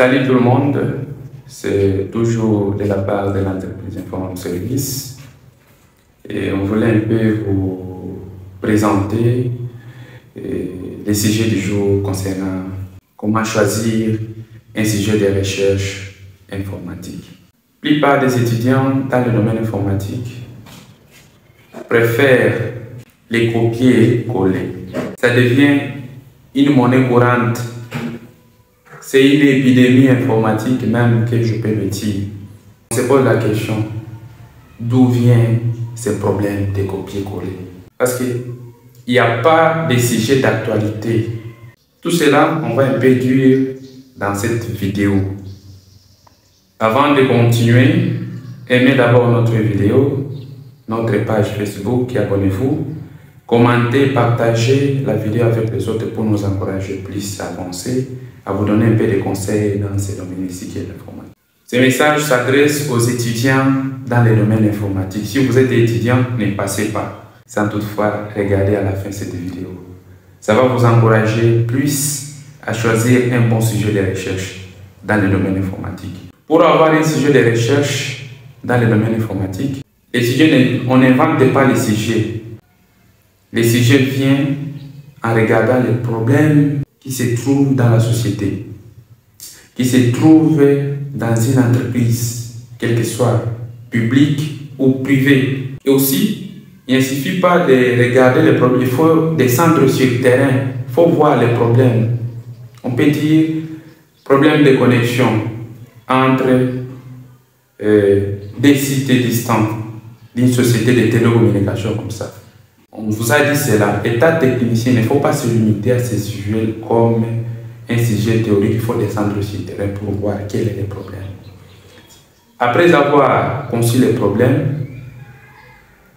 Salut tout le monde, c'est toujours de la part de l'entreprise Inform Service et on voulait un peu vous présenter les sujets du jour concernant comment choisir un sujet de recherche informatique. La plupart des étudiants dans le domaine informatique préfèrent les copier-coller. Ça devient une monnaie courante. C'est une épidémie informatique même que je peux le dire. On se pose la question, d'où viennent ces problèmes de copier-coller? Parce qu'il n'y a pas de sujet d'actualité. Tout cela, on va un peu dire dans cette vidéo. Avant de continuer, aimez d'abord notre vidéo, notre page Facebook et abonnez-vous. Commentez, partagez la vidéo avec les autres pour nous encourager plus à avancer, à vous donner un peu de conseils dans ce domaine ici qui est l'informatique. Ce message s'adresse aux étudiants dans le domaine informatique. Si vous êtes étudiant, ne passez pas sans toutefois regarder à la fin cette vidéo. Ça va vous encourager plus à choisir un bon sujet de recherche dans le domaine informatique. Pour avoir un sujet de recherche dans le domaine informatique, on n'invente pas les sujets. Les sujets viennent en regardant les problèmes qui se trouvent dans la société, qui se trouvent dans une entreprise, quelle que soit publique ou privée. Et aussi, il ne suffit pas de regarder les problèmes, il faut descendre sur le terrain, il faut voir les problèmes. On peut dire problème de connexion entre des sites distants d'une société de télécommunications comme ça. On vous a dit cela, état technicien, il ne faut pas se limiter à ces sujets comme un sujet théorique, il faut descendre sur le terrain pour voir quel est le problème. Après avoir conçu les problèmes,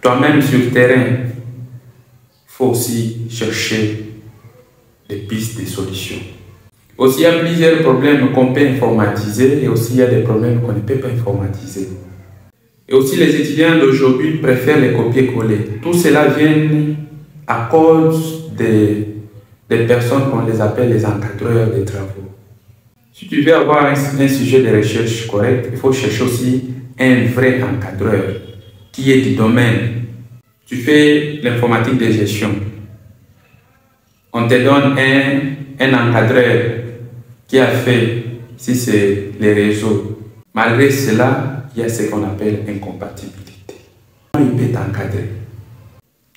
toi-même sur le terrain, il faut aussi chercher des pistes de solutions. Aussi, il y a plusieurs problèmes qu'on peut informatiser et aussi il y a des problèmes qu'on ne peut pas informatiser. Et aussi, les étudiants d'aujourd'hui préfèrent les copier-coller. Tout cela vient à cause des personnes qu'on les appelle les encadreurs des travaux. Si tu veux avoir un sujet de recherche correct, il faut chercher aussi un vrai encadreur qui est du domaine. Tu fais l'informatique de gestion. On te donne un encadreur qui a fait, si c'est les réseaux. Malgré cela, il y a ce qu'on appelle incompatibilité. Comment il peut t'encadrer?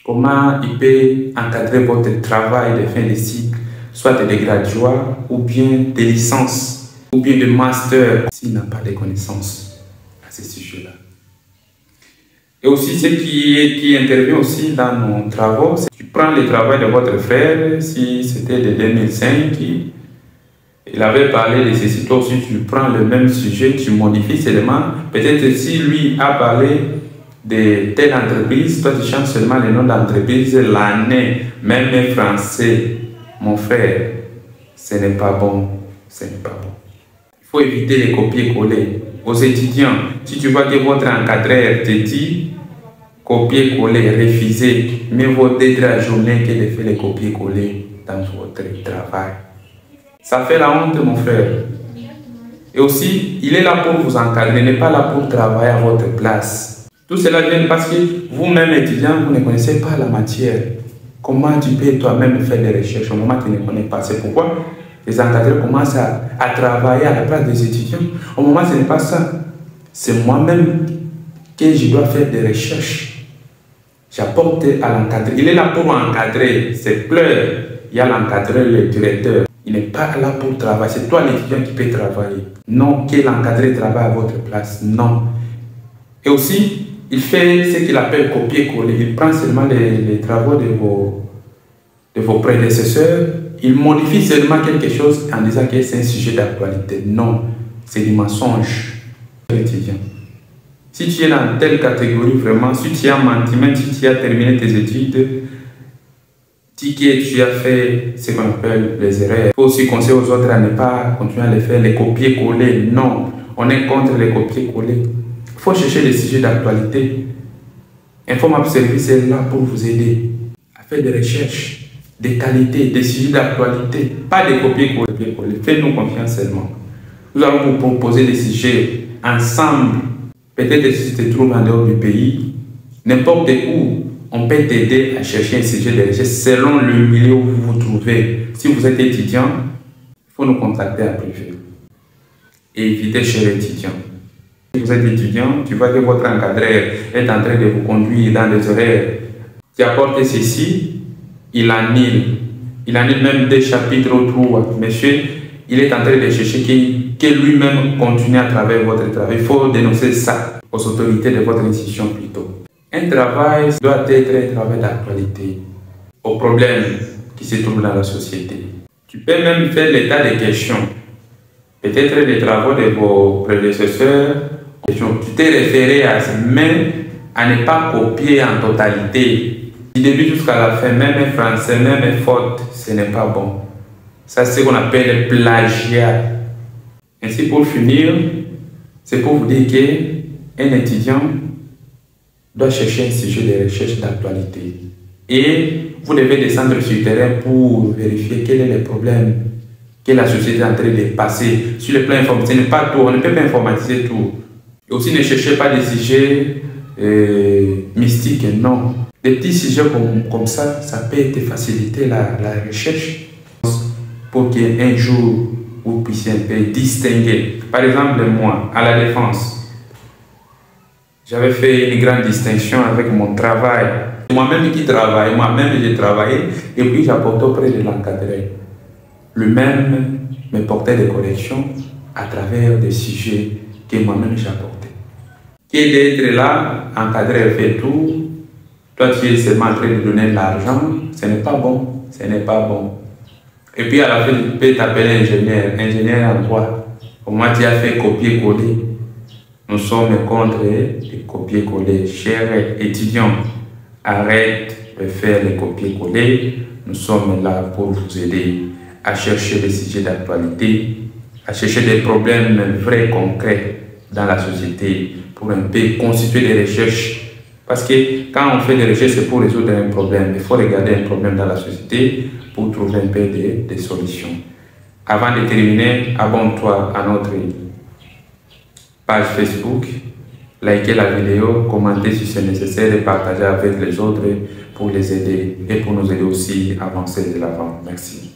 Comment il peut encadrer votre travail de fin de cycle, soit des graduats, ou bien des licences, ou bien des masters, s'il n'a pas de connaissances à ce sujet-là. Et aussi, ce qui intervient aussi dans nos travaux, c'est que tu prends le travail de votre frère, si c'était de 2005, il avait parlé de ceci, toi aussi tu prends le même sujet, tu modifies seulement. Peut-être si lui a parlé de telle entreprise, toi tu changes seulement le nom d'entreprise, l'année, même en français. Mon frère, ce n'est pas bon, ce n'est pas bon. Il faut éviter les copier-coller. Aux étudiants, si tu vois que votre encadreur te dit copier-coller, refuser, mieux vaut d'être à journée que de faire les copier-coller dans votre travail. Ça fait la honte, mon frère. Et aussi, il est là pour vous encadrer, il n'est pas là pour travailler à votre place. Tout cela vient parce que vous-même, étudiant, vous ne connaissez pas la matière. Comment tu peux toi-même faire des recherches au moment où tu ne connais pas? C'est pourquoi les encadreurs commencent à travailler à la place des étudiants. Au moment où ce n'est pas ça. C'est moi-même que je dois faire des recherches. J'apporte à l'encadreur. Il est là pour encadrer. C'est clair. Il y a l'encadreur, le directeur. Il n'est pas là pour travailler. C'est toi l'étudiant qui peut travailler. Non que l'encadré travaille à votre place. Non. Et aussi, il fait ce qu'il appelle copier-coller. Il prend seulement les travaux de vos prédécesseurs. Il modifie seulement quelque chose en disant que c'est un sujet d'actualité. Non. C'est du mensonge. Étudiant. Si tu es dans telle catégorie, vraiment, si tu as menti, même si tu as terminé tes études, dis que tu as fait ce qu'on appelle les erreurs. Il faut aussi conseiller aux autres à ne pas continuer à les faire, les copier-coller. Non, on est contre les copier-coller. Il faut chercher les sujets d'actualité. Inform Service est là pour vous aider à faire des recherches, des qualités, des sujets d'actualité. Pas des copier-coller. Faites-nous confiance seulement. Nous allons vous proposer des sujets ensemble. Peut-être si tu te trouves en dehors du pays, n'importe où, on peut t'aider à chercher un sujet de recherche selon le milieu où vous vous trouvez. Si vous êtes étudiant, il faut nous contacter à privé. Et évitez, chers étudiants. Si vous êtes étudiant, tu vois que votre encadreur est en train de vous conduire dans des horaires qui apportent ceci, il annule. Il annule même des chapitres ou trois. Monsieur, il est en train de chercher que lui-même continue à travers votre travail. Il faut dénoncer ça aux autorités de votre institution plutôt. Un travail doit être un travail d'actualité aux problèmes qui se trouvent dans la société. Tu peux même faire l'état des questions. Peut-être les travaux de vos prédécesseurs. Tu t'es référé à ça, mais à ne pas copier en totalité. Du début jusqu'à la fin, même un français, même une faute, ce n'est pas bon. Ça, c'est ce qu'on appelle le plagiat. Ainsi, pour finir, c'est pour vous dire qu'un étudiant doit chercher un sujet de recherche d'actualité. Et vous devez descendre sur le terrain pour vérifier quel est le problème que la société est en train de passer. Sur le plan informatique, ce n'est pas tout, on ne peut pas informatiser tout. Et aussi, ne cherchez pas des sujets mystiques, non. Des petits sujets comme ça, ça peut te faciliter la recherche pour qu'un jour, vous puissiez un peu distinguer. Par exemple, moi, à la défense, j'avais fait une grande distinction avec mon travail. Moi-même qui travaille, moi-même j'ai travaillé et puis j'apportais auprès de l'encadré. Le même me portait des corrections à travers des sujets que moi-même j'apportais. Qui d'être là, encadré fait tout, toi tu es seulement en train de donner de l'argent, ce n'est pas bon, ce n'est pas bon. Et puis à la fin, tu peux t'appeler ingénieur en droit. Moi tu as fait copier-coller. Nous sommes contre les copier-coller. Chers étudiants, arrête de faire les copier-coller. Nous sommes là pour vous aider à chercher des sujets d'actualité, à chercher des problèmes vrais, concrets dans la société pour un peu constituer des recherches. Parce que quand on fait des recherches, c'est pour résoudre un problème. Il faut regarder un problème dans la société pour trouver un peu des solutions. Avant de terminer, abonne-toi à notre page Facebook, likez la vidéo, commentez si c'est nécessaire et partagez avec les autres pour les aider et pour nous aider aussi à avancer de l'avant. Merci.